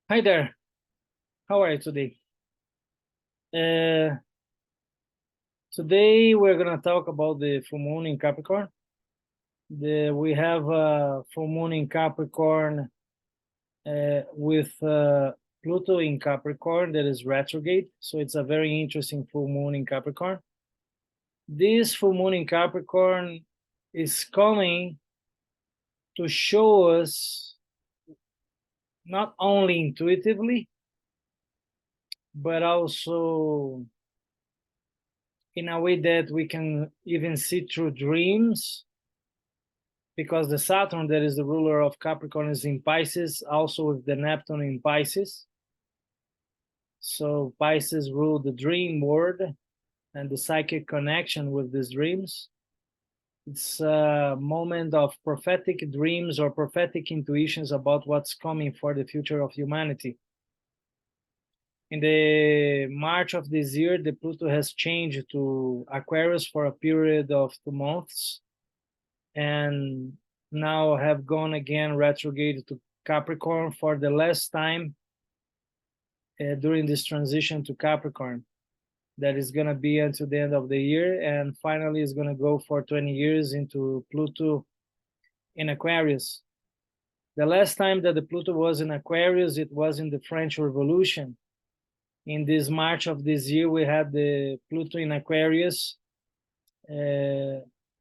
Hi there. How are you today? Today we're gonna talk about the full moon in Capricorn. We have a full moon in Capricorn with Pluto in Capricorn that is retrograde. So it's a very interesting full moon in Capricorn. This full moon in Capricorn is coming to show us not only intuitively, but also in a way that we can even see through dreams, because the Saturn that is the ruler of Capricorn is in Pisces, also with the Neptune in Pisces. So Pisces rule the dream world and the psychic connection with these dreams. It's a moment of prophetic dreams or prophetic intuitions about what's coming for the future of humanity. In the March of this year, the Pluto has changed to Aquarius for a period of 2 months, and now have gone again retrograde to Capricorn for the last time during this transition to Capricorn. That is going to be until the end of the year, and finally is going to go for 20 years into Pluto in Aquarius. The last time that the Pluto was in Aquarius, it was in the French Revolution. In this March of this year, we had the Pluto in Aquarius,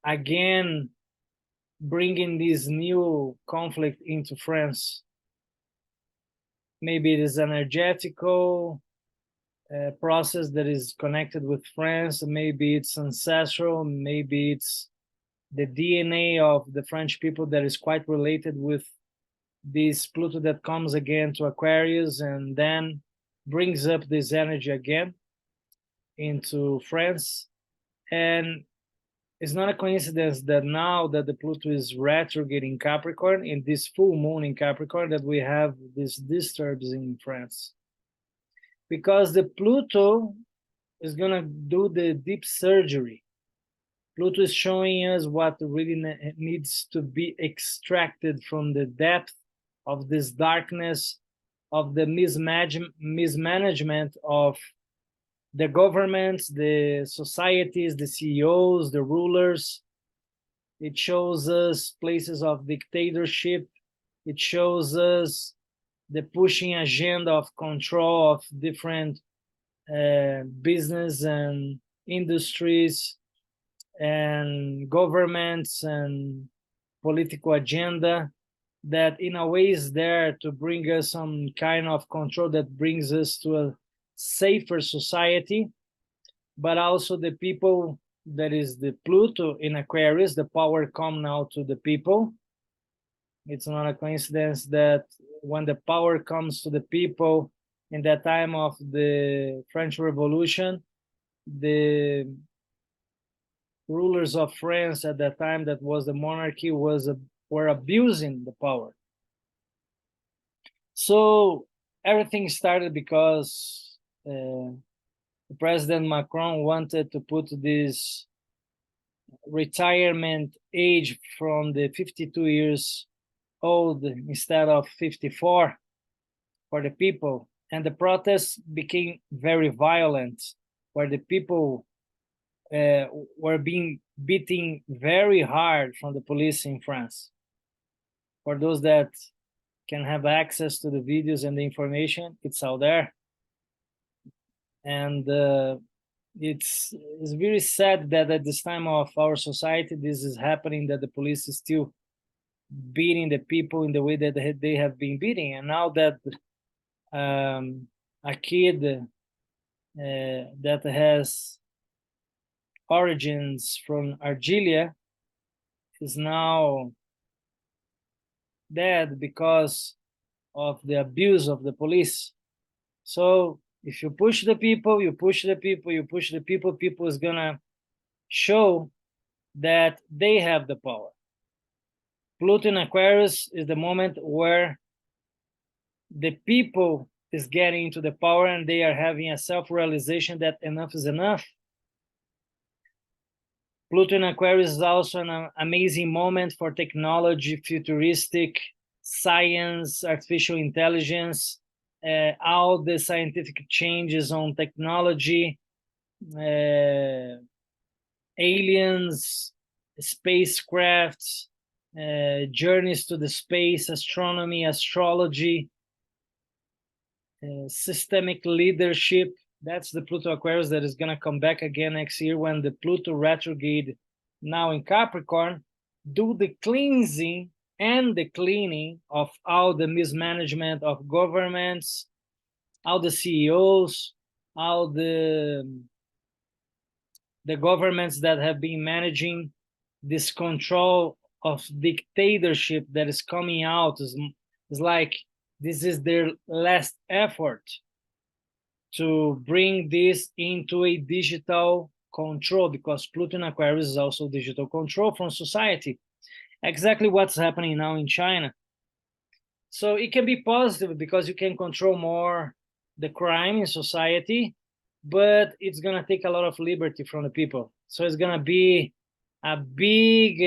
again bringing this new conflict into France. Maybe it is an energetical process that is connected with France. Maybe it's ancestral. Maybe it's the DNA of the French people that is quite related with this Pluto that comes again to Aquarius and then brings up this energy again into France. And it's not a coincidence that now that the Pluto is retrograde in Capricorn, in this full moon in Capricorn, that we have these disturbs in France. Because the Pluto is going to do the deep surgery. Pluto is showing us what really needs to be extracted from the depth of this darkness, of the mismanagement of the governments, the societies, the CEOs, the rulers. It shows us places of dictatorship. It shows us the pushing agenda of control of different business and industries and governments and political agenda that in a way is there to bring us some kind of control that brings us to a safer society, but also the people, that is the Pluto in Aquarius, the power come now to the people. It's not a coincidence that when the power comes to the people in that time of the French Revolution, the rulers of France at that time, that was the monarchy, were abusing the power. So everything started because President Macron wanted to put this retirement age from the 52 years old instead of 54 for the people. And the protests became very violent, where the people were being beaten very hard from the police in France. For those that can have access to the videos and the information, it's out there. And it's very sad that at this time of our society, this is happening, that the police is still beating the people in the way that they have been beating. And now that a kid that has origins from Algeria is now dead because of the abuse of the police. So if you push the people, you push the people, you push the people, people is gonna show that they have the power. Pluto in Aquarius is the moment where the people is getting into the power and they are having a self-realization that enough is enough. Pluto in Aquarius is also an amazing moment for technology, futuristic, science, artificial intelligence, all the scientific changes on technology, aliens, spacecrafts, journeys to the space, astronomy, astrology, systemic leadership. That's the Pluto Aquarius that is going to come back again next year when the Pluto retrograde, now in Capricorn, do the cleansing and the cleaning of all the mismanagement of governments, all the CEOs, all the governments that have been managing this control of dictatorship that is coming out. Is like this is their last effort to bring this into a digital control, because Pluto in Aquarius is also digital control from society. Exactly what's happening now in China. So it can be positive because you can control more the crime in society, but it's going to take a lot of liberty from the people. So it's going to be a big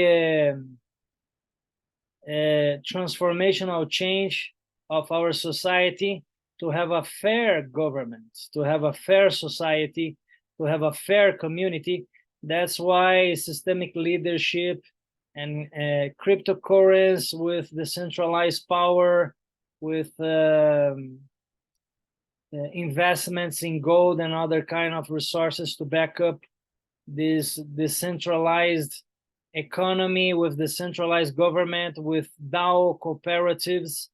transformational change of our society to have a fair government, to have a fair society, to have a fair community. That's why systemic leadership and cryptocurrency with decentralized power, with investments in gold and other kind of resources to back up this decentralized economy, with decentralized government, with DAO cooperatives,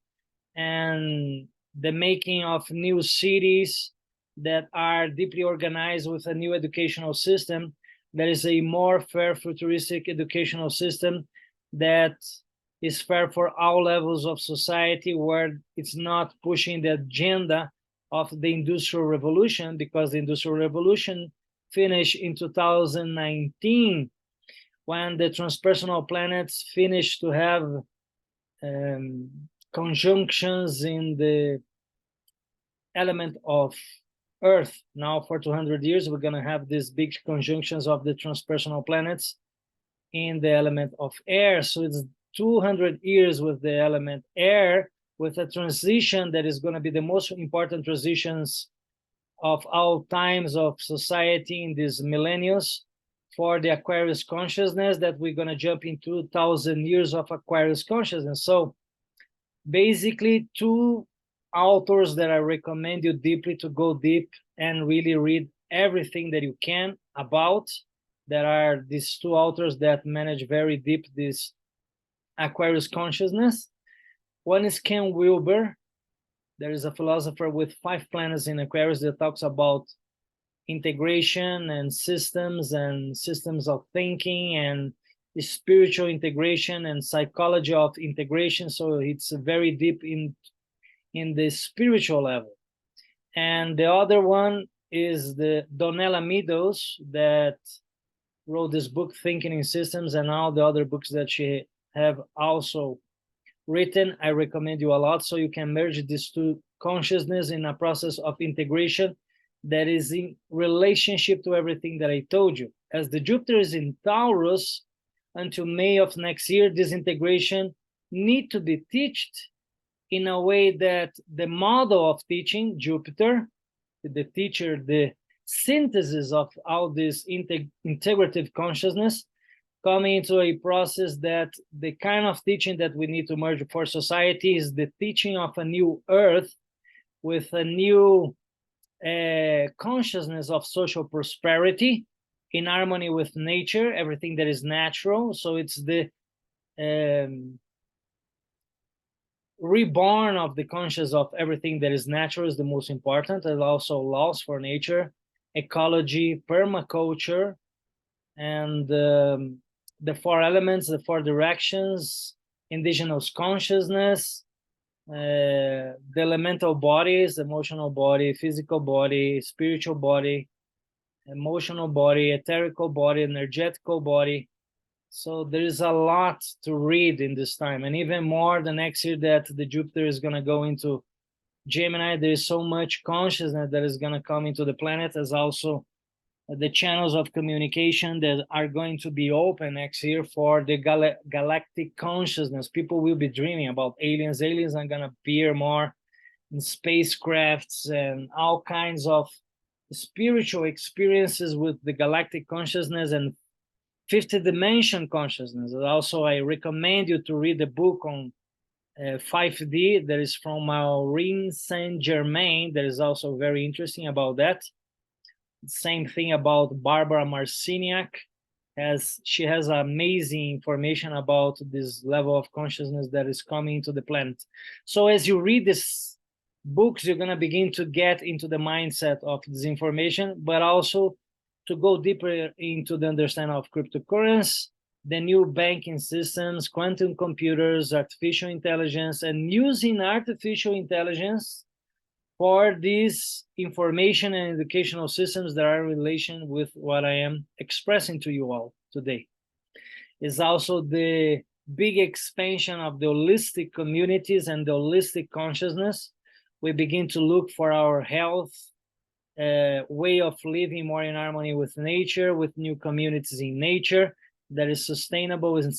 and the making of new cities that are deeply organized with a new educational system that is a more fair futuristic educational system that is fair for all levels of society, where it's not pushing the agenda of the Industrial Revolution, because the Industrial Revolution finished in 2019 when the transpersonal planets finished to have conjunctions in the element of Earth. Now for 200 years, we're going to have these big conjunctions of the transpersonal planets in the element of air. So it's 200 years with the element air, with a transition that is going to be the most important transitions of all times of society in these millennials for the Aquarius consciousness, that we're going to jump into 2,000 years of Aquarius consciousness. So basically, two authors that I recommend you deeply to go deep and really read everything that you can about. There are these two authors that manage very deep this Aquarius consciousness. One is Ken Wilber. There is a philosopher with 5 planets in Aquarius that talks about integration and systems of thinking and spiritual integration and psychology of integration. So it's very deep in the spiritual level. And the other one is the Donella Meadows, that wrote this book, Thinking in Systems, and all the other books that she have also written. I recommend you a lot, so you can merge these two consciousness in a process of integration that is in relationship to everything that I told you. As the Jupiter is in Taurus until May of next year, this integration need to be taught in a way that the model of teaching, Jupiter, the teacher, the synthesis of all this integrative consciousness, coming into a process that the kind of teaching that we need to merge for society is the teaching of a new earth with a new consciousness of social prosperity in harmony with nature, everything that is natural. So it's the reborn of the conscious of everything that is natural is the most important, and also laws for nature, ecology, permaculture, and the 4 elements, the 4 directions, indigenous consciousness, the elemental bodies, emotional body, physical body, spiritual body, emotional body, etherical body, energetical body. So there is a lot to read in this time, and even more the next year that the Jupiter is going to go into Gemini. There is so much consciousness that is going to come into the planet, as also the channels of communication that are going to be open next year for the galactic consciousness. People will be dreaming about aliens. Aliens are going to appear more. and spacecrafts and all kinds of spiritual experiences with the galactic consciousness and 50th dimension consciousness. Also, I recommend you to read the book on 5D that is from Maureen Saint Germain. That is also very interesting about that. Same thing about Barbara Marciniak. She has amazing information about this level of consciousness that is coming to the planet. So as you read these books, you're going to begin to get into the mindset of this information, but also to go deeper into the understanding of cryptocurrency, the new banking systems, quantum computers, artificial intelligence, and using artificial intelligence for these information and educational systems that are in relation with what I am expressing to you all today. Is also the big expansion of the holistic communities and the holistic consciousness. We begin to look for our health, way of living more in harmony with nature, with new communities in nature that is sustainable and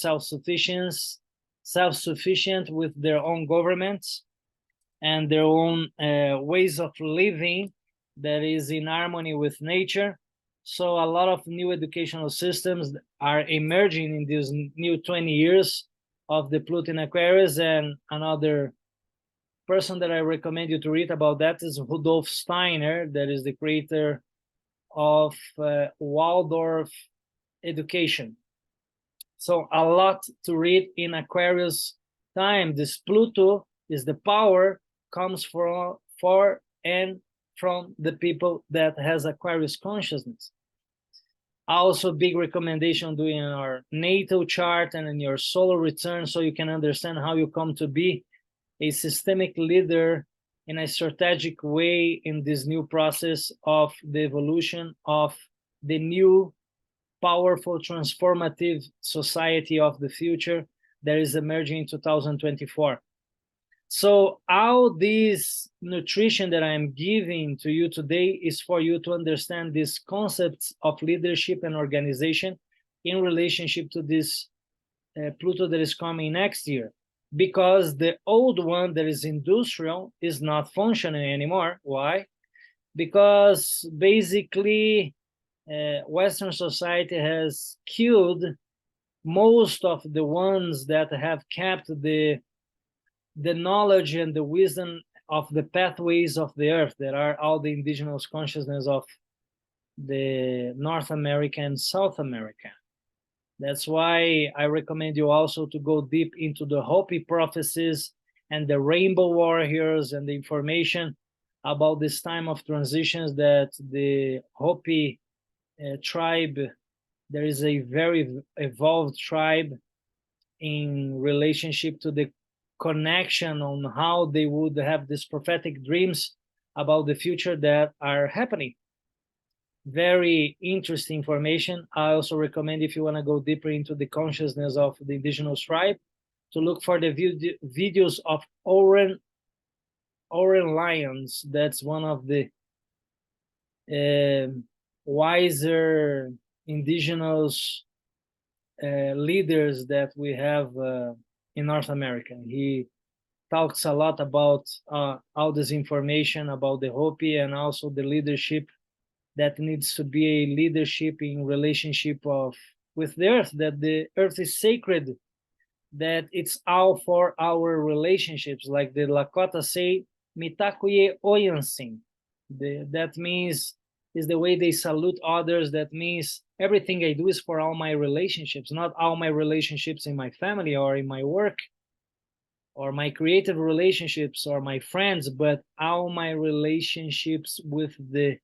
self-sufficient with their own governments and their own ways of living that is in harmony with nature. So a lot of new educational systems are emerging in these new 20 years of the Pluto in Aquarius. And another person that I recommend you to read about that is Rudolf Steiner, that is the creator of Waldorf education. So a lot to read in Aquarius time. This Pluto is the power comes for and from the people that has Aquarius consciousness. Also, big recommendation doing our natal chart and in your solar return, so you can understand how you come to be a systemic leader in a strategic way in this new process of the evolution of the new powerful transformative society of the future that is emerging in 2024. So all this nutrition that I'm giving to you today is for you to understand these concepts of leadership and organization in relationship to this Pluto that is coming next year. Because the old one that is industrial is not functioning anymore. Why? Because basically Western society has killed most of the ones that have kept the knowledge and the wisdom of the pathways of the earth, that are all the indigenous consciousness of the North America and South America. That's why I recommend you also to go deep into the Hopi prophecies and the rainbow warriors and the information about this time of transitions that the Hopi tribe, there is a very evolved tribe in relationship to the connection on how they would have these prophetic dreams about the future that are happening. Very interesting information. I also recommend, if you want to go deeper into the consciousness of the indigenous tribe, to look for the videos of Oren Lions. That's one of the wiser indigenous leaders that we have in North America. He talks a lot about all this information about the Hopi and also the leadership that needs to be a leadership in relationship with the earth, that the earth is sacred, that it's all for our relationships. Like the Lakota say, mitakuye oyansin. That means is the way they salute others. That means everything I do is for all my relationships, not all my relationships in my family or in my work or my creative relationships or my friends, but all my relationships with the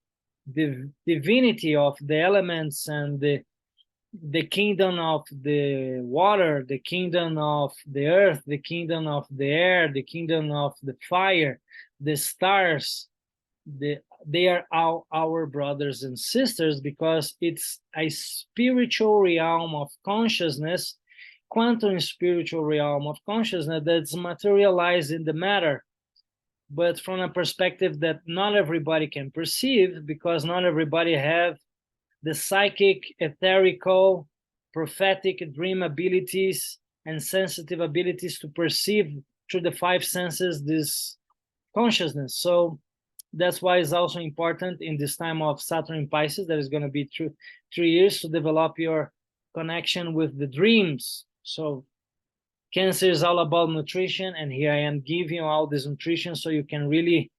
divinity of the elements and the kingdom of the water, the kingdom of the earth, the kingdom of the air, the kingdom of the fire, the stars. They are all our brothers and sisters, because it's a spiritual realm of consciousness, quantum spiritual realm of consciousness that's materialized in the matter, but from a perspective that not everybody can perceive, because not everybody have the psychic, etherical, prophetic dream abilities and sensitive abilities to perceive through the five senses this consciousness. So that's why it's also important in this time of Saturn in Pisces, that is going to be 3 years, to develop your connection with the dreams. So Cancer is all about nutrition, and here I am giving you all this nutrition so you can really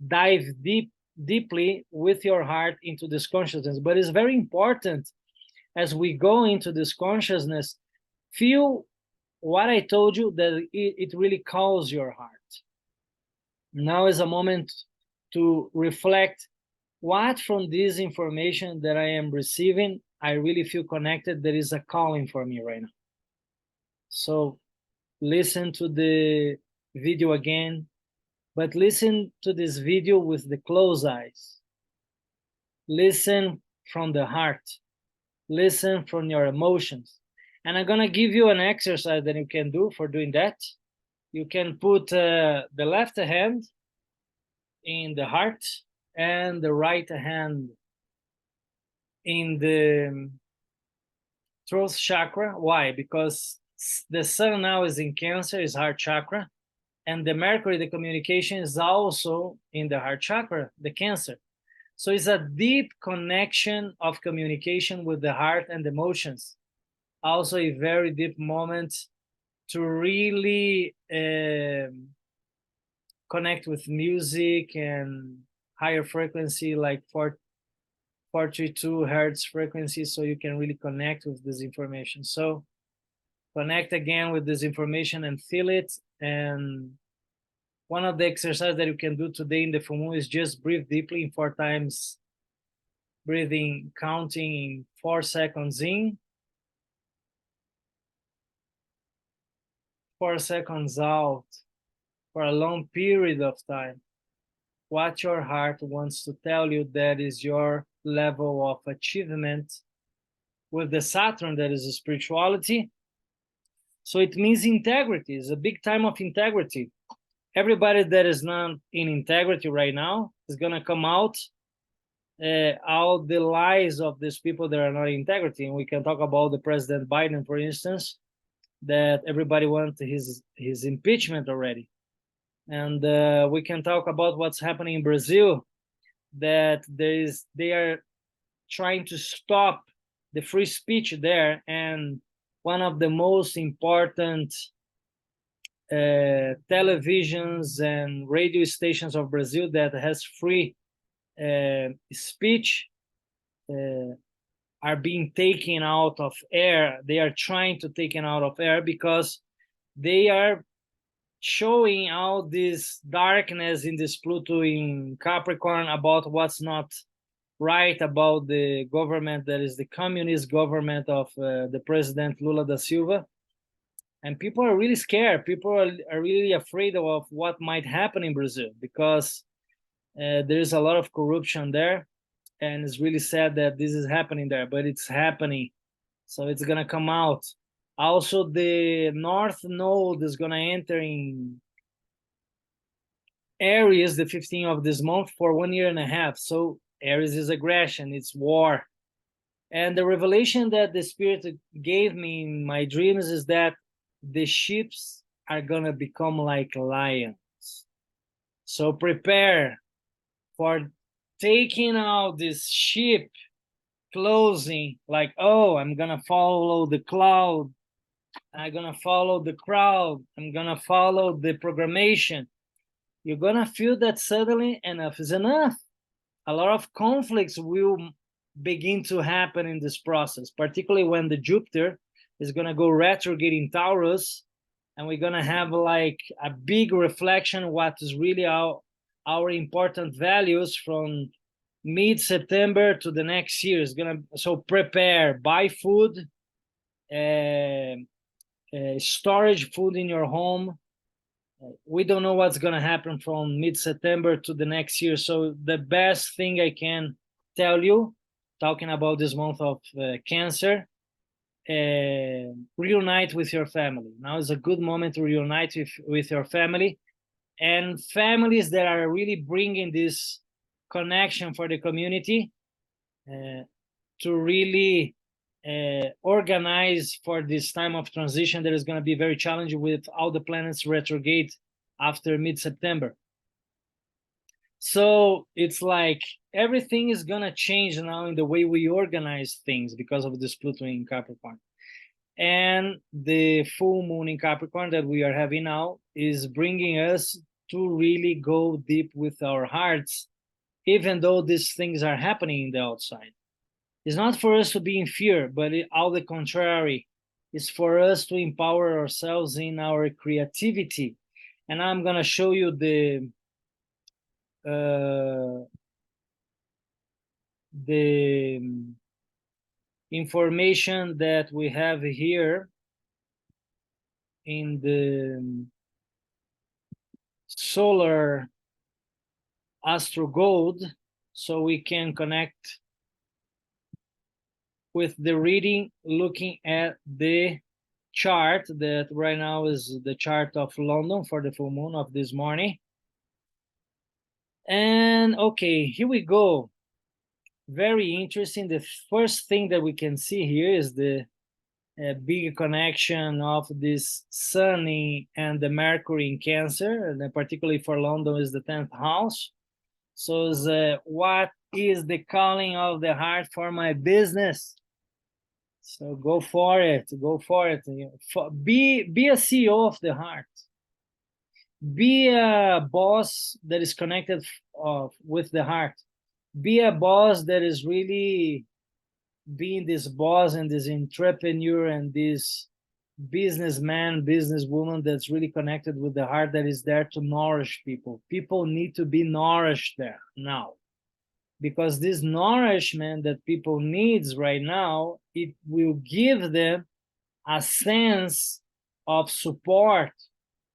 dive deeply with your heart into this consciousness. But it's very important, as we go into this consciousness, feel what I told you, that it really calls your heart. Now is a moment to reflect what from this information that I am receiving, I really feel connected. There is a calling for me right now. So listen to the video again, but listen to this video with the closed eyes. Listen from the heart. Listen from your emotions. And I'm going to give you an exercise that you can do for doing that. You can put the left hand in the heart and the right hand in the throat chakra. Why? Because the sun now is in Cancer, is heart chakra, and the Mercury, the communication, is also in the heart chakra, the Cancer. So it's a deep connection of communication with the heart and the emotions. Also a very deep moment to really connect with music and higher frequency, like 42 hertz frequency, so you can really connect with this information. So connect again with this information and feel it. And one of the exercises that you can do today in the full moon is just breathe deeply in 4 times, breathing, counting in 4 seconds in, 4 seconds out, for a long period of time. What your heart wants to tell you, that is your level of achievement with the Saturn, that is spirituality. So it means integrity. It's a big time of integrity. Everybody that is not in integrity right now is going to come out all the lies of these people that are not in integrity. And we can talk about the President Biden, for instance, that everybody wants his impeachment already. And we can talk about what's happening in Brazil, that they are trying to stop the free speech there. And one of the most important televisions and radio stations of Brazil that has free speech are being taken out of air. They are trying to take it out of air because they are showing all this darkness in this Pluto in Capricorn about what's not right about the government, that is the communist government of the President Lula da Silva. And people are really scared. People are really afraid of what might happen in Brazil, because there's a lot of corruption there. And it's really sad that this is happening there, but it's happening. So it's going to come out. Also, the North Node is going to enter in Aries the 15th of this month for 1.5 years. So Aries is aggression, it's war. And the revelation that the Spirit gave me in my dreams is that the ships are going to become like lions. So prepare for taking out this ship, closing, like, oh, I'm going to follow the cloud. I'm going to follow the crowd. I'm going to follow the programmation. You're going to feel that suddenly enough is enough. A lot of conflicts will begin to happen in this process, particularly when the Jupiter is going to go retrograde in Taurus, and we're going to have like a big reflection what is really our important values from mid-September to the next year. Is going to, so prepare, buy food, storage food in your home. We don't know what's going to happen from mid-September to the next year. So the best thing I can tell you, talking about this month of Cancer, reunite with your family. Now is a good moment to reunite with your family, and families that are really bringing this connection for the community to really organize for this time of transition that is going to be very challenging with all the planets retrograde after mid-September. So it's like everything is gonna change now in the way we organize things because of this Pluto in Capricorn. And the full moon in Capricorn that we are having now is bringing us to really go deep with our hearts, even though these things are happening in the outside. It's not for us to be in fear, but all the contrary. It's for us to empower ourselves in our creativity. And I'm going to show you the information that we have here in the solar astro gold, so we can connect with the reading looking at the chart that right now is the chart of London for the full moon of this morning. And okay, here we go. Very interesting. The first thing that we can see here is the big connection of this Sun and the Mercury in Cancer, and particularly for London is the 10th house. So what is the calling of the heart for my business? So go for it. Go for it. Be a CEO of the heart. Be a boss that is connected with the heart. Be a boss that is really being this boss and this entrepreneur and this businessman, businesswoman that's really connected with the heart, that is there to nourish people. People need to be nourished there now, because this nourishment that people needs right now, it will give them a sense of support.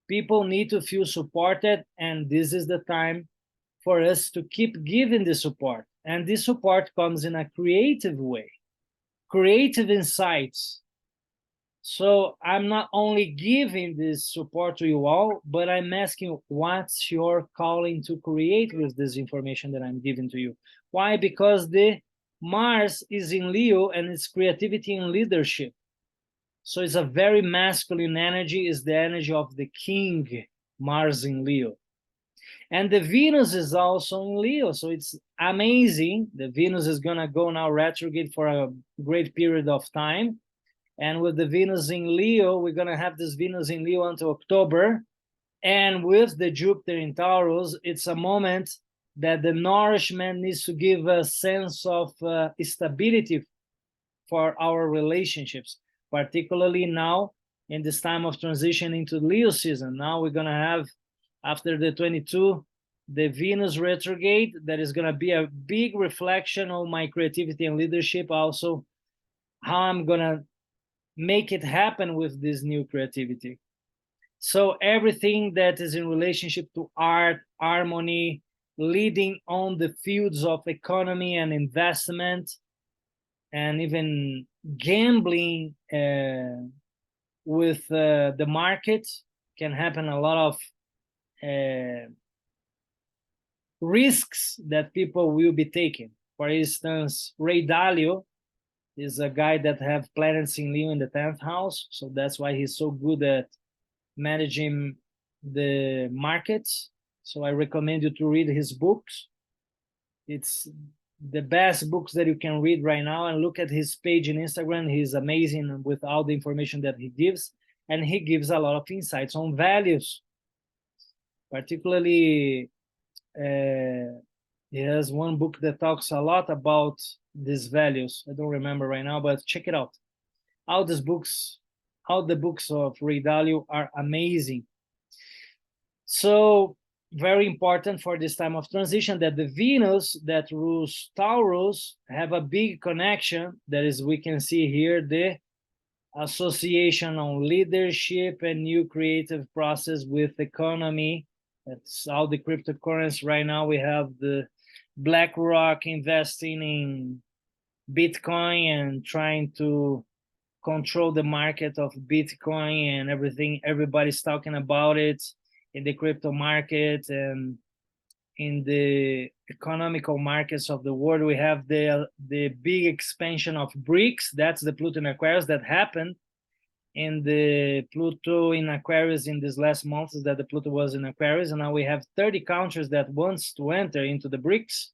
People need to feel supported, and this is the time for us to keep giving the support. And this support comes in a creative way, creative insights. So I'm not only giving this support to you all, but I'm asking, what's your calling to create with this information that I'm giving to you? Why? Because the Mars is in Leo and it's creativity and leadership. So it's a very masculine energy, is the energy of the king, Mars in Leo. And the Venus is also in Leo, so it's amazing. The Venus is gonna go now retrograde for a great period of time. And with the Venus in Leo, we're gonna have this Venus in Leo until October. And with the Jupiter in Taurus, it's a moment that the nourishment needs to give a sense of stability for our relationships, particularly now in this time of transition into Leo season. Now we're going to have, after the 22, the Venus retrograde, that is going to be a big reflection on my creativity and leadership, also how I'm going to make it happen with this new creativity. So everything that is in relationship to art, harmony, leading on the fields of economy and investment, and even gambling with the market can happen. A lot of risks that people will be taking. For instance, Ray Dalio is a guy that have planets in Leo in the 10th house, so that's why he's so good at managing the markets. So I recommend you to read his books. It's the best books that you can read right now, and look at his page in Instagram. He's amazing with all the information that he gives, and he gives a lot of insights on values. Particularly, he has one book that talks a lot about these values. I don't remember right now, but check it out. All these books, all the books of Ray Dalio are amazing. So very important for this time of transition that the Venus that rules Taurus have a big connection. That is, we can see here the association on leadership and new creative process with economy. That's all the cryptocurrency right now. We have the BlackRock investing in Bitcoin and trying to control the market of Bitcoin and everything. Everybody's talking about it in the crypto market and in the economical markets of the world. We have the big expansion of BRICS. That's the Pluto in Aquarius that happened in the Pluto in Aquarius in this last month, is that the Pluto was in Aquarius, and now we have 30 countries that wants to enter into the BRICS.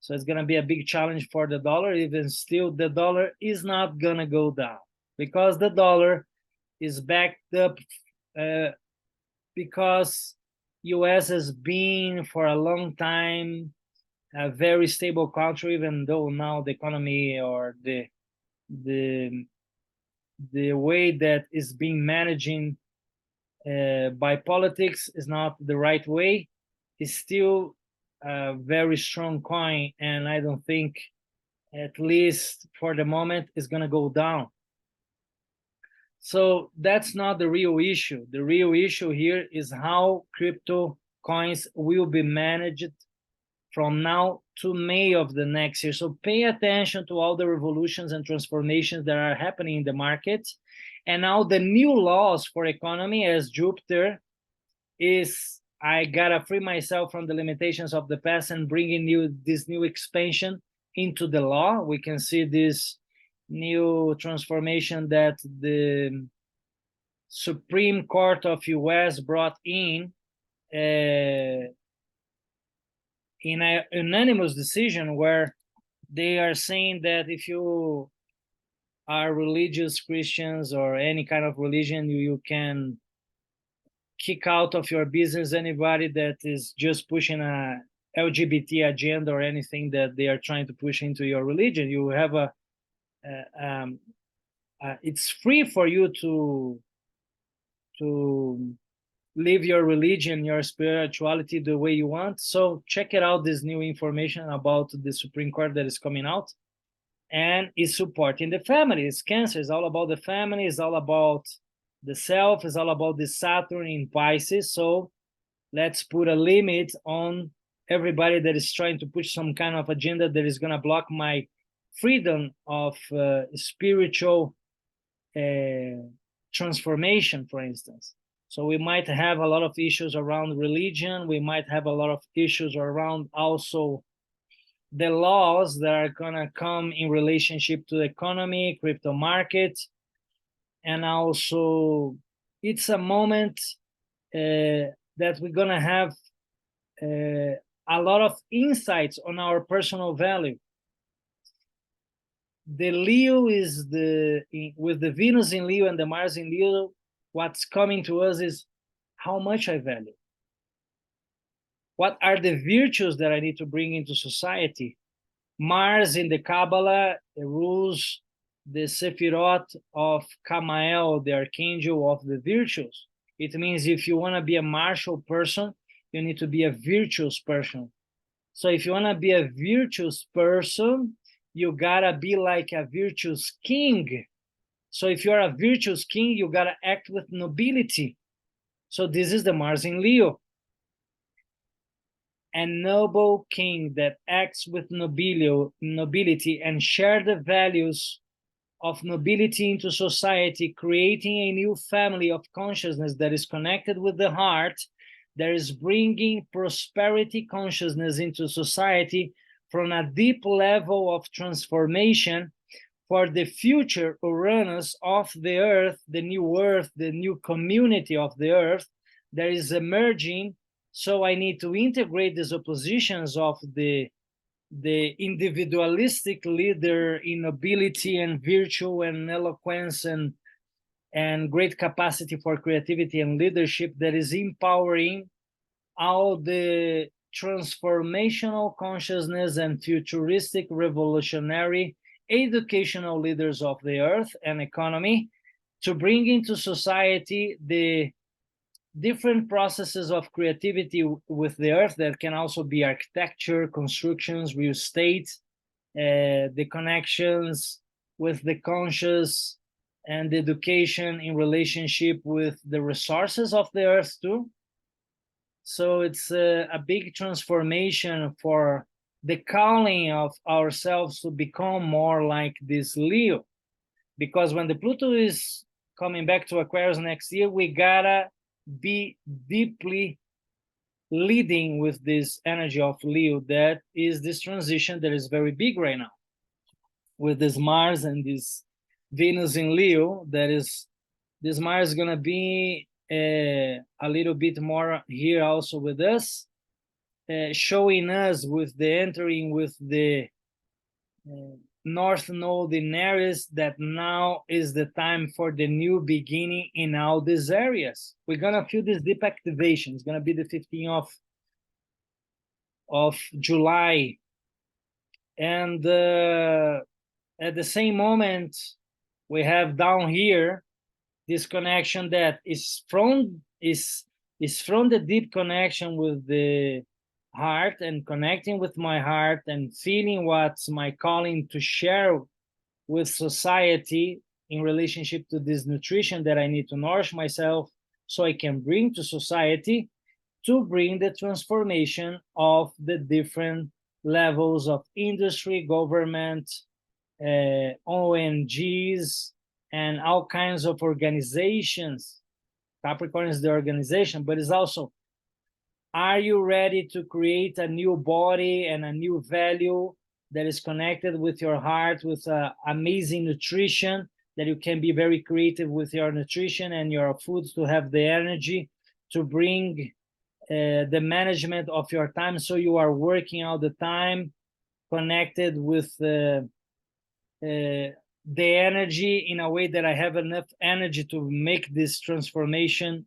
So it's going to be a big challenge for the dollar. Even still, the dollar is not going to go down because the dollar is backed up because US has been for a long time a very stable country, even though now the economy or the way that is being managing by politics is not the right way. It's still a very strong coin, and I don't think, at least for the moment, it's going to go down. So that's not the real issue. The real issue here is how crypto coins will be managed from now to May of the next year. So pay attention to all the revolutions and transformations that are happening in the market. And now the new laws for economy, as Jupiter is, I gotta free myself from the limitations of the past and bringing this new expansion into the law. We can see this new transformation that the Supreme Court of US brought in an unanimous decision where they are saying that if you are religious Christians or any kind of religion, you can kick out of your business anybody that is just pushing a LGBT agenda or anything that they are trying to push into your religion. You have it's free for you to live your religion, your spirituality the way you want. So check it out, this new information about the Supreme Court that is coming out, and is supporting the family. It's Cancer, it's all about the family, it's all about the self, it's all about the Saturn in Pisces. So let's put a limit on everybody that is trying to push some kind of agenda that is going to block my freedom of spiritual transformation, for instance. So we might have a lot of issues around religion. We might have a lot of issues around also the laws that are going to come in relationship to the economy, crypto market. And also it's a moment that we're going to have a lot of insights on our personal value. The Leo is with the Venus in Leo and the Mars in Leo, what's coming to us is how much I value. What are the virtues that I need to bring into society? Mars in the Kabbalah rules the Sephirot of Kamael, the archangel of the virtues. It means if you want to be a martial person, you need to be a virtuous person. So if you want to be a virtuous person, you gotta be like a virtuous king. So if you're a virtuous king, you gotta act with nobility. So this is the Mars in Leo. A noble king that acts with nobility and share the values of nobility into society, creating a new family of consciousness that is connected with the heart, that is bringing prosperity consciousness into society from a deep level of transformation for the future Uranus of the Earth, the new community of the Earth that is emerging. So I need to integrate these oppositions of the individualistic leader in nobility and virtue and eloquence and great capacity for creativity and leadership that is empowering all the transformational consciousness and futuristic revolutionary educational leaders of the earth and economy to bring into society the different processes of creativity with the earth that can also be architecture, constructions, real estate, the connections with the conscious and the education in relationship with the resources of the earth too. So it's a big transformation for the calling of ourselves to become more like this Leo. Because when the Pluto is coming back to Aquarius next year, we gotta be deeply leading with this energy of Leo. That is this transition that is very big right now. With this Mars and this Venus in Leo, that is This Mars is gonna be a little bit more here also with us, showing us with the entering with the North Node in Aries that now is the time for the new beginning in all these areas. We're gonna feel this deep activation. It's gonna be the 15th of July, and at the same moment we have down here this connection that is from the deep connection with the heart and connecting with my heart and feeling what's my calling to share with society in relationship to this nutrition that I need to nourish myself so I can bring to society to bring the transformation of the different levels of industry, government, ONGs, and all kinds of organizations. Capricorn is the organization, but it's also, are you ready to create a new body and a new value that is connected with your heart, with amazing nutrition, that you can be very creative with your nutrition and your foods to have the energy to bring the management of your time, so you are working all the time, connected with the energy in a way that I have enough energy to make this transformation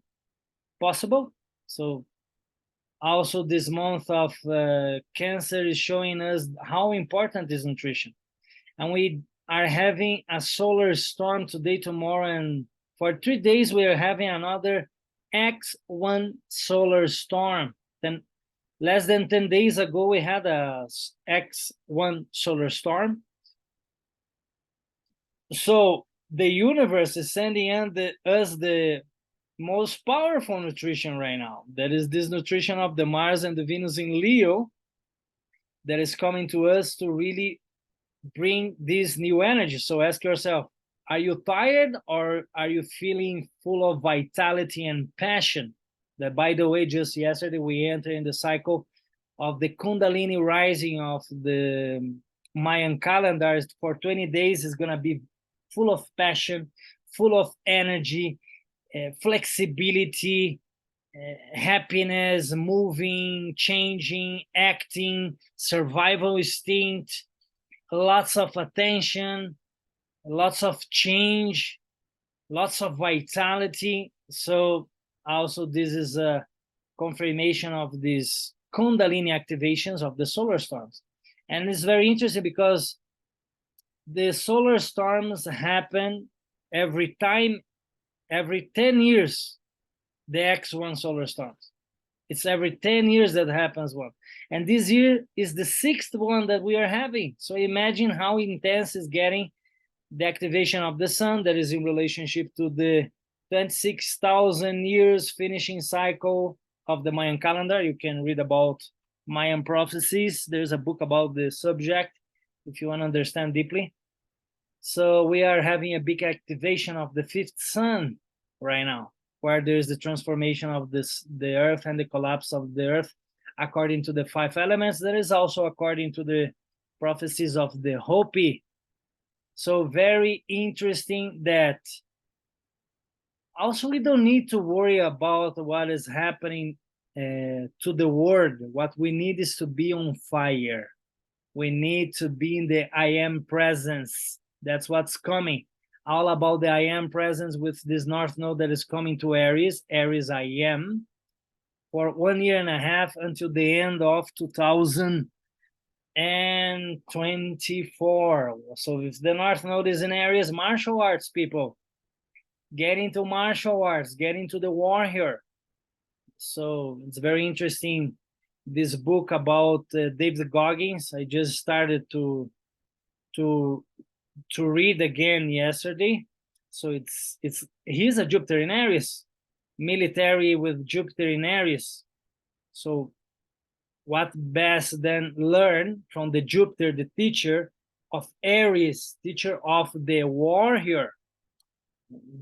possible. So also this month of Cancer is showing us how important is nutrition. And we are having a solar storm today, tomorrow, and for 3 days we are having another X1 solar storm. Then less than 10 days ago we had a X1 solar storm. So the universe is sending us the most powerful nutrition right now. That is this nutrition of the Mars and the Venus in Leo that is coming to us to really bring this new energy. So ask yourself, are you tired or are you feeling full of vitality and passion? That, by the way, just yesterday we entered in the cycle of the Kundalini rising of the Mayan calendars for 20 days is going to be full of passion, full of energy, flexibility, happiness, moving, changing, acting, survival instinct, lots of attention, lots of change, lots of vitality. So also this is a confirmation of these Kundalini activations of the solar storms. And it's very interesting because the solar storms happen every 10 years, the X1 solar storms. It's every 10 years that happens one. And this year is the 6th one that we are having. So imagine how intense is getting the activation of the sun that is in relationship to the 26,000 years finishing cycle of the Mayan calendar. You can read about Mayan prophecies. There's a book about the subject if you want to understand deeply. So we are having a big activation of the 5th sun right now, where there's the transformation of the earth and the collapse of the earth according to the 5 elements. That is also according to the prophecies of the Hopi. So very interesting that also we don't need to worry about what is happening to the world. What we need is to be on fire. We need to be in the I am presence. That's what's coming. All about the I am presence with this North Node that is coming to Aries. Aries I am for 1.5 years until the end of 2024. So if the North Node is in Aries, martial arts, people, get into martial arts, get into the warrior. So it's very interesting, this book about David Goggins. I just started to read again yesterday. So he's a Jupiter in Aries, military with Jupiter in Aries. So what best than learn from the Jupiter, the teacher of Aries, teacher of the warrior,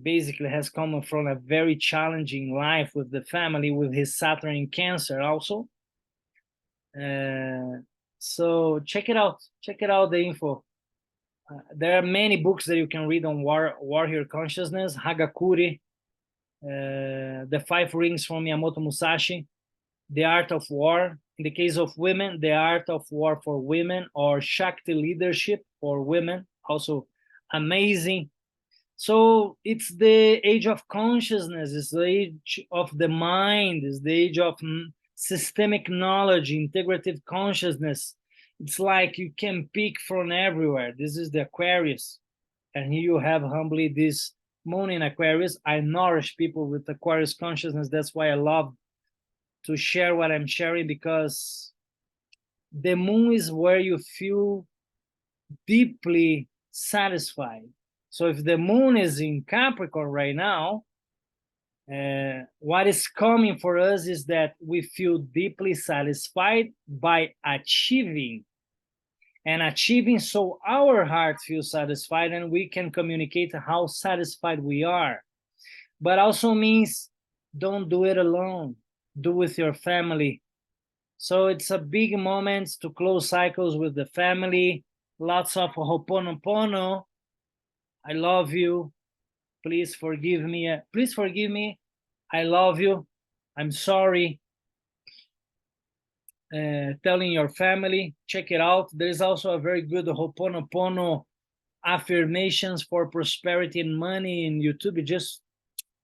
basically has come from a very challenging life with the family, with his Saturn in Cancer also. So check it out, the info. There are many books that you can read on warrior consciousness. Hagakure the 5 rings from Miyamoto Musashi, the art of war. In the case of women, the art of war for women, or Shakti leadership for women, also amazing. So it's the age of consciousness, it's the age of the mind, it's the age of systemic knowledge, integrative consciousness. It's like you can pick from everywhere. This is the Aquarius. And here you have humbly this moon in Aquarius. I nourish people with Aquarius consciousness. That's why I love to share what I'm sharing, because the moon is where you feel deeply satisfied. So if the moon is in Capricorn right now, what is coming for us is that we feel deeply satisfied by achieving, and achieving so our heart feels satisfied and we can communicate how satisfied we are. But also means don't do it alone, do with your family. So it's a big moment to close cycles with the family, lots of ho'oponopono. I love you. Please forgive me. Please forgive me. I love you. I'm sorry. Telling your family, check it out. There's also a very good ho'oponopono affirmations for prosperity and money in YouTube. You just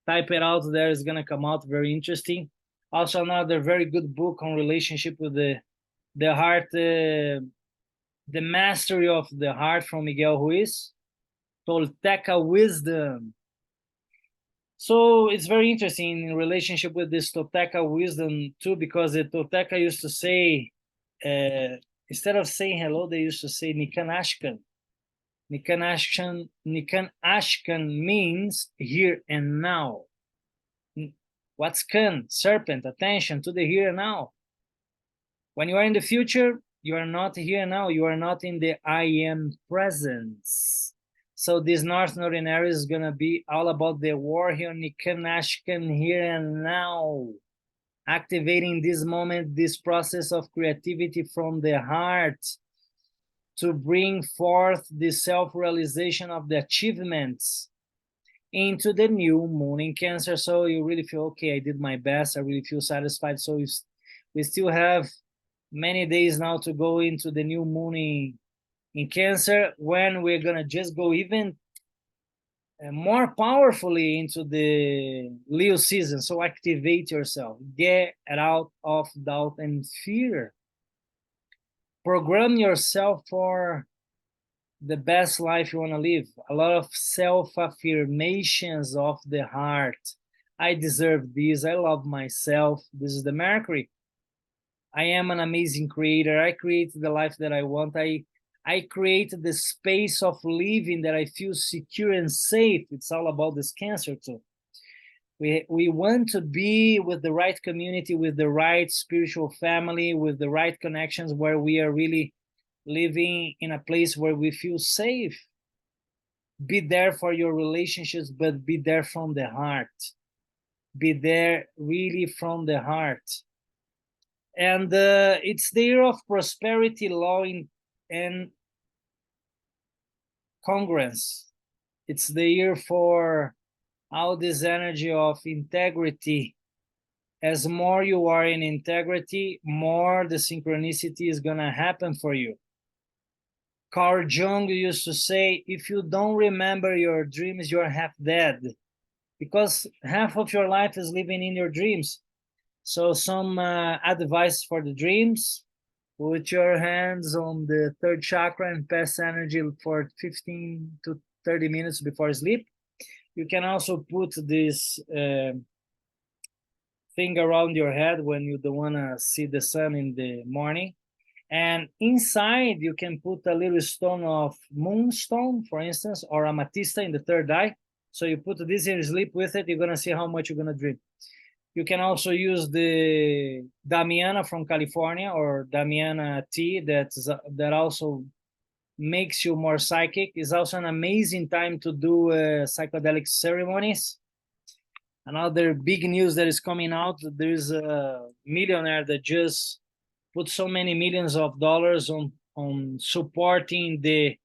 type it out there. It's going to come out very interesting. Also, another very good book on relationship with the heart, the mastery of the heart from Miguel Ruiz, Tolteca wisdom. So it's very interesting in relationship with this Tolteca wisdom too, because the Tolteca used to say, instead of saying hello, they used to say Nikan Ashkan. Nikan Ashkan means here and now. What's kan? Serpent, attention to the here and now. When you are in the future, you are not here now. You are not in the I am presence. So this North Northern area is going to be all about the war here, Nikan Ashkan, here and now. Activating this moment, this process of creativity from the heart to bring forth the self-realization of the achievements into the new moon in Cancer. So you really feel, okay, I did my best. I really feel satisfied. So we still have many days now to go into the new moon in Cancer, when we're going to just go even more powerfully into the Leo season. So activate yourself. Get out of doubt and fear. Program yourself for the best life you want to live. A lot of self-affirmations of the heart. I deserve this. I love myself. This is the Mercury. I am an amazing creator. I create the life that I want. I create the space of living that I feel secure and safe. It's all about this Cancer too. We want to be with the right community, with the right spiritual family, with the right connections, where we are really living in a place where we feel safe. Be there for your relationships, but be there from the heart. Be there really from the heart. And it's the year of prosperity, law, and congruence. It's the year for all this energy of integrity. As more you are in integrity, more the synchronicity is going to happen for you. Carl Jung used to say, if you don't remember your dreams, you're half dead, because half of your life is living in your dreams. So some advice for the dreams: put your hands on the third chakra and pass energy for 15 to 30 minutes before sleep. You can also put this thing around your head when you don't want to see the sun in the morning. And inside, you can put a little stone of moonstone, for instance, or amethysta in the third eye. So you put this in sleep with it, you're going to see how much you're going to dream. You can also use the Damiana from California, or Damiana tea that also makes you more psychic. It's also an amazing time to do psychedelic ceremonies. Another big news that is coming out, there's a millionaire that just put so many millions of dollars on supporting the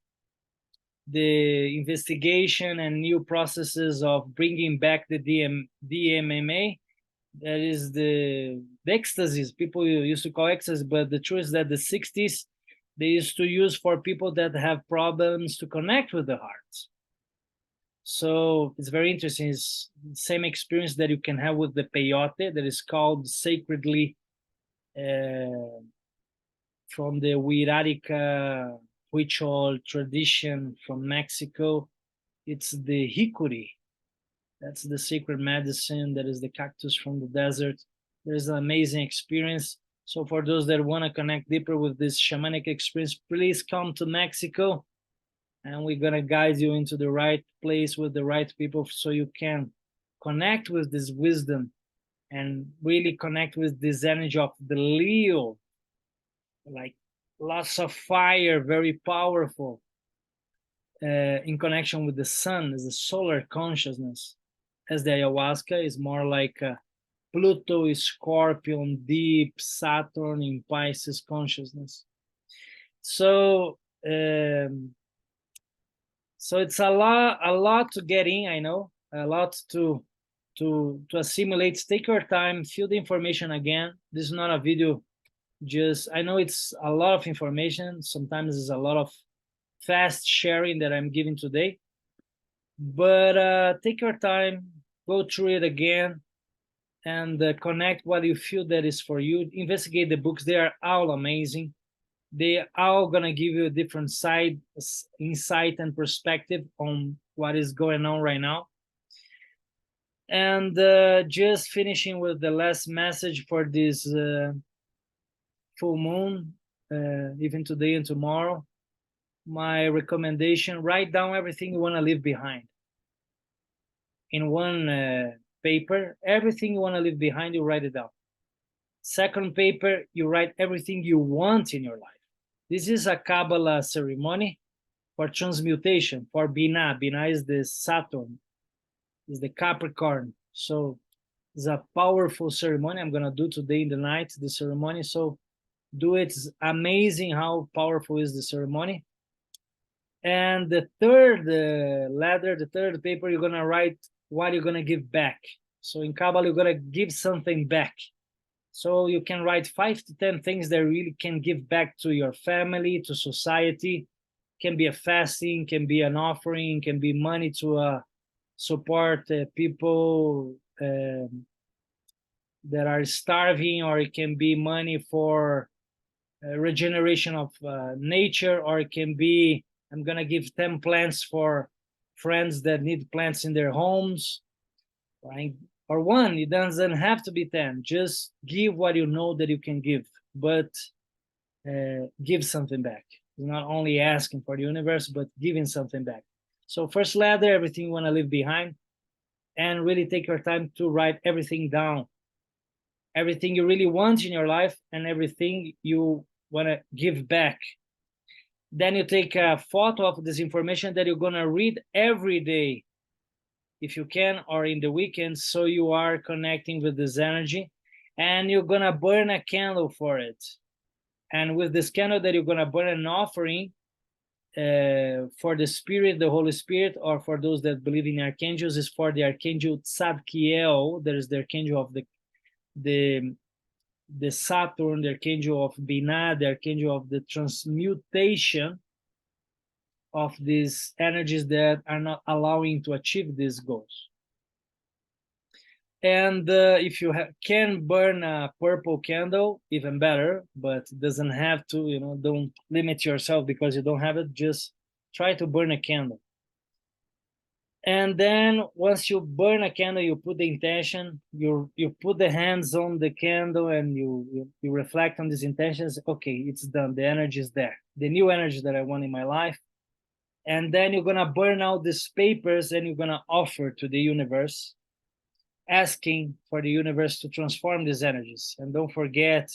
the investigation and new processes of bringing back the DMMA. That is the ecstasies. People used to call ecstasy, but the truth is that the 60s, they used to use for people that have problems to connect with the heart. So it's very interesting. It's the same experience that you can have with the peyote, that is called sacredly from the Huirarica ritual tradition from Mexico. It's the hickory. That's the sacred medicine. That is the cactus from the desert. There's an amazing experience. So for those that want to connect deeper with this shamanic experience, please come to Mexico, and we're going to guide you into the right place with the right people so you can connect with this wisdom and really connect with this energy of the Leo, like lots of fire, very powerful, in connection with the sun, is the solar consciousness. As the ayahuasca is more like Pluto is Scorpion, deep, Saturn in Pisces consciousness. So so it's a lot to get in, I know, a lot to assimilate. Take your time, fill the information again. This is not a video, just, I know it's a lot of information. Sometimes it's a lot of fast sharing that I'm giving today, but take your time, go through it again, and connect what you feel that is for you. Investigate the books. They are all amazing. They are all gonna give you a different insight and perspective on what is going on right now. And just finishing with the last message for this full moon, even today and tomorrow. My recommendation: write down everything you want to leave behind in one paper. Everything you want to leave behind, you write it down. Second paper, you write everything you want in your life. This is a Kabbalah ceremony for transmutation, for Binah. Binah is the Saturn, is the Capricorn. So it's a powerful ceremony. I'm going to do today in the night, the ceremony. So do it. It's amazing how powerful is the ceremony. And the third ladder, the third paper, you're going to write what you're going to give back. So in Kabbalah, you're going to give something back. So you can write 5 to 10 things that really can give back to your family, to society. Can be a fasting, can be an offering, can be money to support people that are starving, or it can be money for regeneration of nature, or it can be, I'm going to give 10 plants for friends that need plants in their homes, right? Or one. It doesn't have to be 10. Just give what you know that you can give, but give something back. You're not only asking for the universe, but giving something back. So first ladder, everything you want to leave behind, and really take your time to write everything down. Everything you really want in your life and everything you want to give back. Then you take a photo of this information that you're going to read every day, if you can, or in the weekends, so you are connecting with this energy, and you're going to burn a candle for it. And with this candle that you're going to burn an offering for the spirit, the Holy Spirit, or for those that believe in archangels, is for the archangel Tzadkiel. There is the archangel of the Saturn, the archangel of Binah, the archangel of the transmutation of these energies that are not allowing to achieve these goals. And if you can burn a purple candle, even better, but it doesn't have to, don't limit yourself because you don't have it. Just try to burn a candle. And then once you burn a candle, you put the intention, you put the hands on the candle, and you reflect on these intentions. Okay, it's done. The energy is there. The new energy that I want in my life. And then you're going to burn out these papers, and you're going to offer to the universe, asking for the universe to transform these energies. And don't forget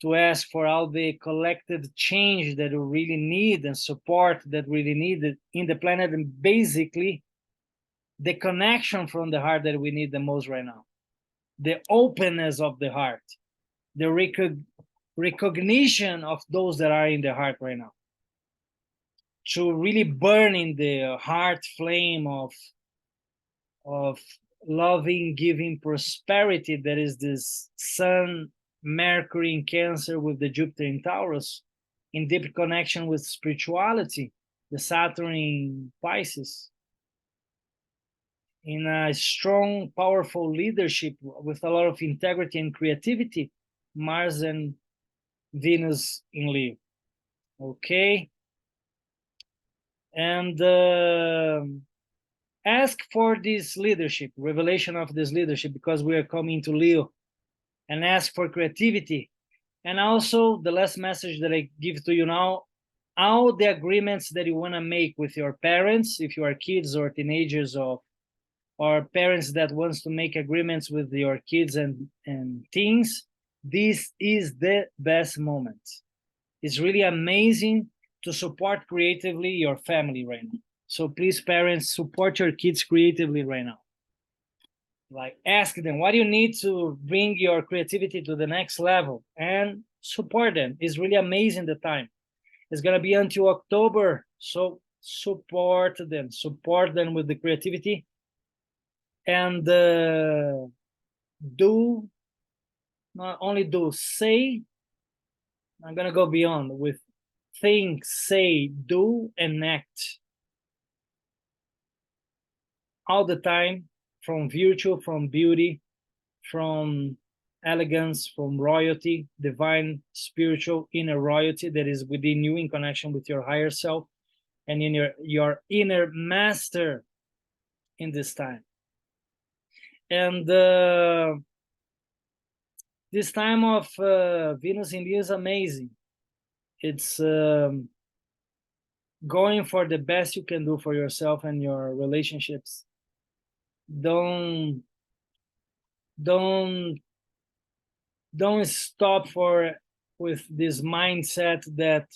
to ask for all the collective change that we really need and support that we really need in the planet, and basically the connection from the heart that we need the most right now, the openness of the heart, the recognition of those that are in the heart right now. to really burn in the heart flame of loving, giving prosperity. That is this Sun, Mercury in Cancer with the Jupiter in Taurus, in deep connection with spirituality, the Saturn in Pisces, in a strong, powerful leadership with a lot of integrity and creativity, Mars and Venus in Leo. Okay. And ask for this leadership, revelation of this leadership, because we are coming to Leo, and ask for creativity. And also the last message that I give to you now, all the agreements that you want to make with your parents, if you are kids or teenagers, or parents that wants to make agreements with your kids and teens, this is the best moment. It's really amazing to support creatively your family right now. So please, parents, support your kids creatively right now. Like, ask them, what do you need to bring your creativity to the next level? And support them. It's really amazing, the time. It's going to be until October. So support them with the creativity. And do, not only do, say, I'm going to go beyond with think, say, do, and act. All the time, from virtue, from beauty, from elegance, from royalty, divine, spiritual, inner royalty that is within you in connection with your higher self and in your inner master in this time. And this time of Venus in Leo is amazing. It's going for the best you can do for yourself and your relationships. Don't stop with this mindset that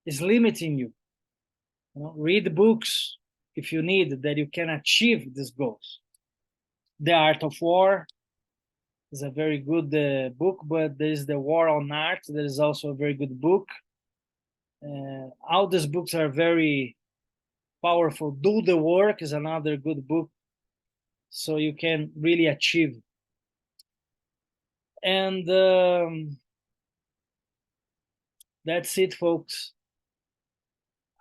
is limiting you. Read books if you need, that you can achieve these goals. The Art of War is a very good book, but there is The War on Art that is also a very good book. All these books are very powerful. Do the Work is another good book, so you can really achieve. And that's it, folks.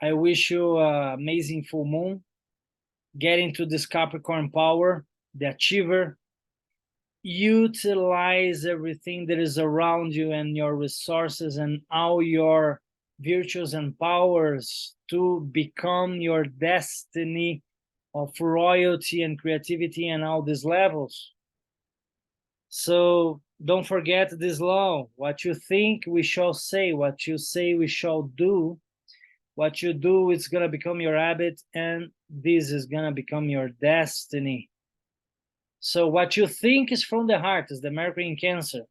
I wish you an amazing full moon. Get into this Capricorn power, the achiever. Utilize everything that is around you and your resources and all your virtues and powers to become your destiny of royalty and creativity and all these levels. So don't forget this law. What you think, we shall say. What you say, we shall do. What you do is going to become your habit, and this is going to become your destiny. So what you think is from the heart, is the Mercury in Cancer.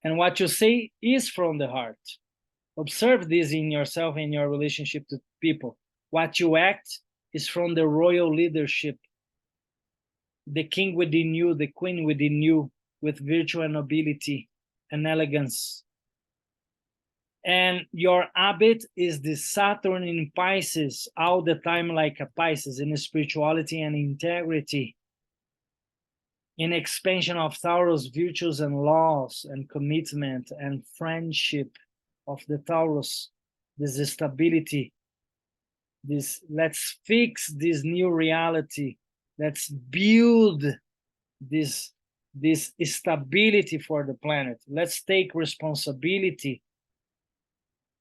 And what you say is from the heart. Observe this in yourself and your relationship to people. What you act is from the royal leadership. The king within you, the queen within you, with virtue and nobility and elegance. And your habit is the Saturn in Pisces, all the time like a Pisces, in spirituality and integrity, in expansion of Taurus virtues and laws and commitment and friendship of the Taurus, this stability, this, let's fix this new reality, let's build this stability for the planet. Let's take responsibility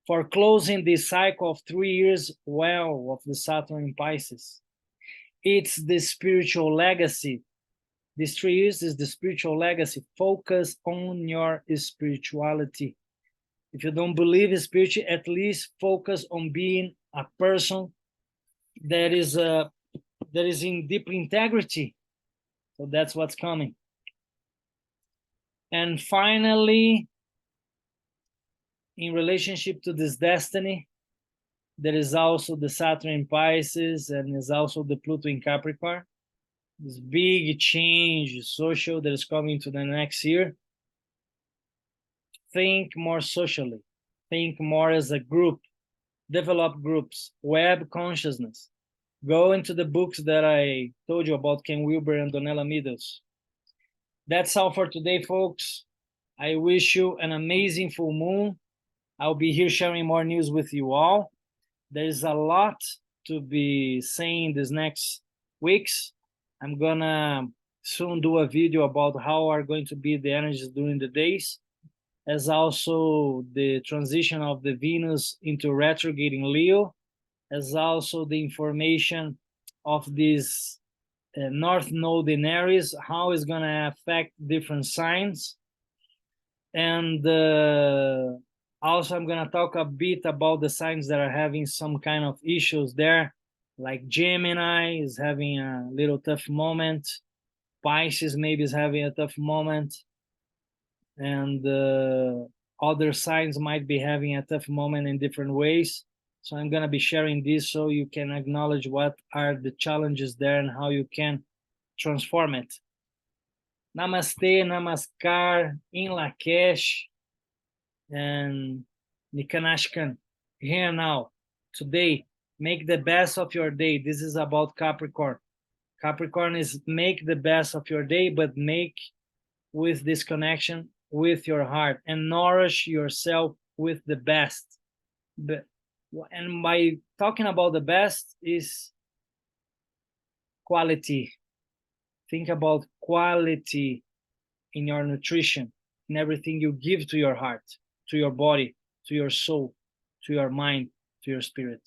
for closing this cycle of 3 years well of the Saturn in Pisces. It's the spiritual legacy. These 3 years is the spiritual legacy. Focus on your spirituality. If you don't believe in spirituality, at least focus on being a person that is in deep integrity. So that's what's coming. And finally, in relationship to this destiny, there is also the Saturn in Pisces and is also the Pluto in Capricorn. This big change, social, that is coming to the next year. Think more socially. Think more as a group. develop groups, web consciousness. Go into the books that I told you about, Ken Wilber and Donella Meadows. That's all for today, folks. I wish you an amazing full moon. I'll be here sharing more news with you all. There's a lot to be saying these next weeks. I'm gonna soon do a video about how are going to be the energies during the days, as also the transition of the Venus into retrograde in Leo, as also the information of this North Node in Aries, how it's gonna affect different signs. And also I'm gonna talk a bit about the signs that are having some kind of issues there, like Gemini is having a little tough moment, Pisces maybe is having a tough moment, and other signs might be having a tough moment in different ways. So I'm gonna be sharing this so you can acknowledge what are the challenges there and how you can transform it. Namaste, namaskar, in Lakesh, and Nikanashkan, here now, today, make the best of your day. This is about Capricorn. Capricorn is make the best of your day, but make with this connection with your heart and nourish yourself with the best. And by talking about the best is quality. Think about quality in your nutrition, in everything you give to your heart, to your body, to your soul, to your mind, to your spirit.